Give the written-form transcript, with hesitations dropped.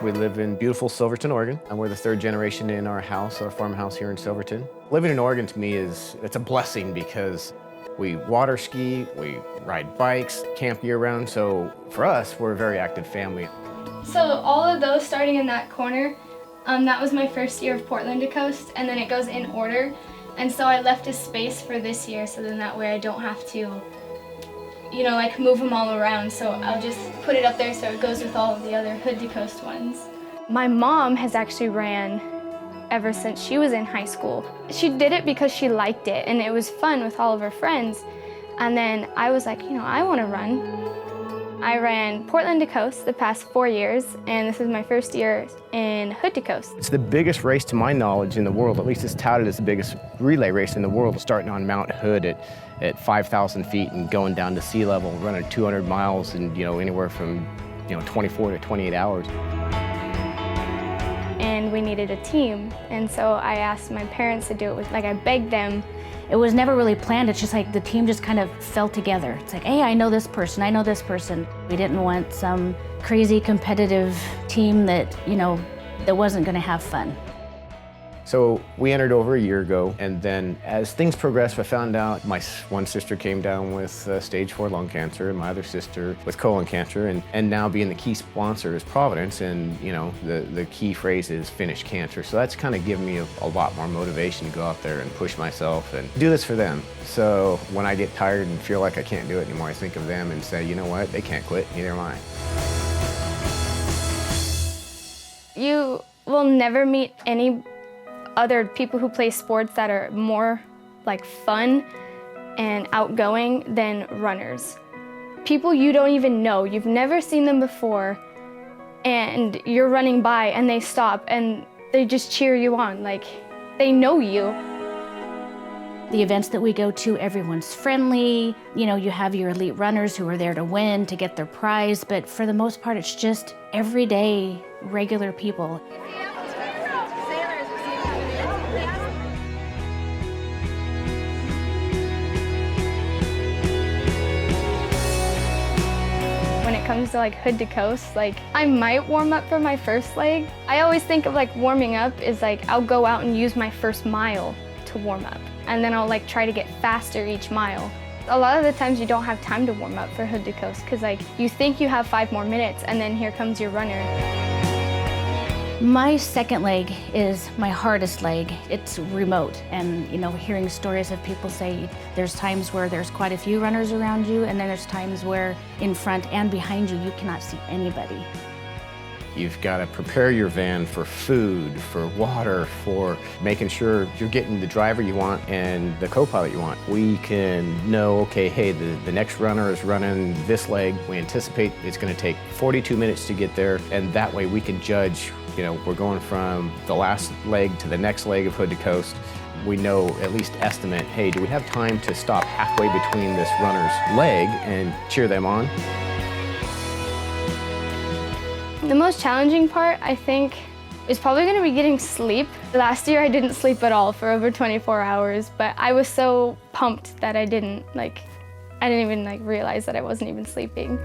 We live in beautiful Silverton, Oregon, and we're the third generation in our house, our farmhouse here in Silverton. Living in Oregon to me it's a blessing because we water ski, we ride bikes, camp year round, so for us, we're a very active family. So all of those starting in that corner, that was my first year of Portland to Coast, and then it goes in order. And so I left a space for this year, so then that way I don't have to, like move them all around. So I'll just put it up there so it goes with all of the other Hood to Coast ones. My mom has actually ran ever since she was in high school. She did it because she liked it, and it was fun with all of her friends. And then I was like, I want to run. I ran Portland to Coast the past 4 years, and this is my first year in Hood to Coast. It's the biggest race to my knowledge in the world, at least it's touted as the biggest relay race in the world, starting on Mount Hood at 5,000 feet and going down to sea level, running 200 miles in anywhere from 24 to 28 hours. And we needed a team, and so I asked my parents to do it. I begged them. It was never really planned. It's just like the team just kind of fell together. It's like, hey, I know this person, I know this person. We didn't want some crazy competitive team that, that wasn't gonna have fun. So we entered over a year ago, and then as things progressed, I found out my one sister came down with stage 4 lung cancer, and my other sister with colon cancer, and now being the key sponsor is Providence, and the key phrase is finish cancer. So that's kind of given me a lot more motivation to go out there and push myself and do this for them. So when I get tired and feel like I can't do it anymore, I think of them and say, you know what, they can't quit, neither am I. You will never meet any other people who play sports that are more fun and outgoing than runners. People you don't even know, you've never seen them before, and you're running by and they stop and they just cheer you on, they know you. The events that we go to, everyone's friendly. You have your elite runners who are there to win, to get their prize, but for the most part, it's just everyday, regular people. When it comes to Hood to Coast, I might warm up for my first leg. I always think of warming up is I'll go out and use my first mile to warm up, and then I'll try to get faster each mile. A lot of the times you don't have time to warm up for Hood to Coast because you think you have 5 more minutes, and then here comes your runner. My second leg is my hardest leg. It's remote, and hearing stories of people say there's times where there's quite a few runners around you, and then there's times where in front and behind you cannot see anybody. You've got to prepare your van for food, for water, for making sure you're getting the driver you want and the co-pilot you want. We can know, okay, hey, the next runner is running this leg. We anticipate it's going to take 42 minutes to get there, and that way we can judge, we're going from the last leg to the next leg of Hood to Coast. We know, at least estimate, hey, do we have time to stop halfway between this runner's leg and cheer them on? The most challenging part, I think, is probably going to be getting sleep. Last year I didn't sleep at all for over 24 hours, but I was so pumped that I didn't even realize that I wasn't even sleeping.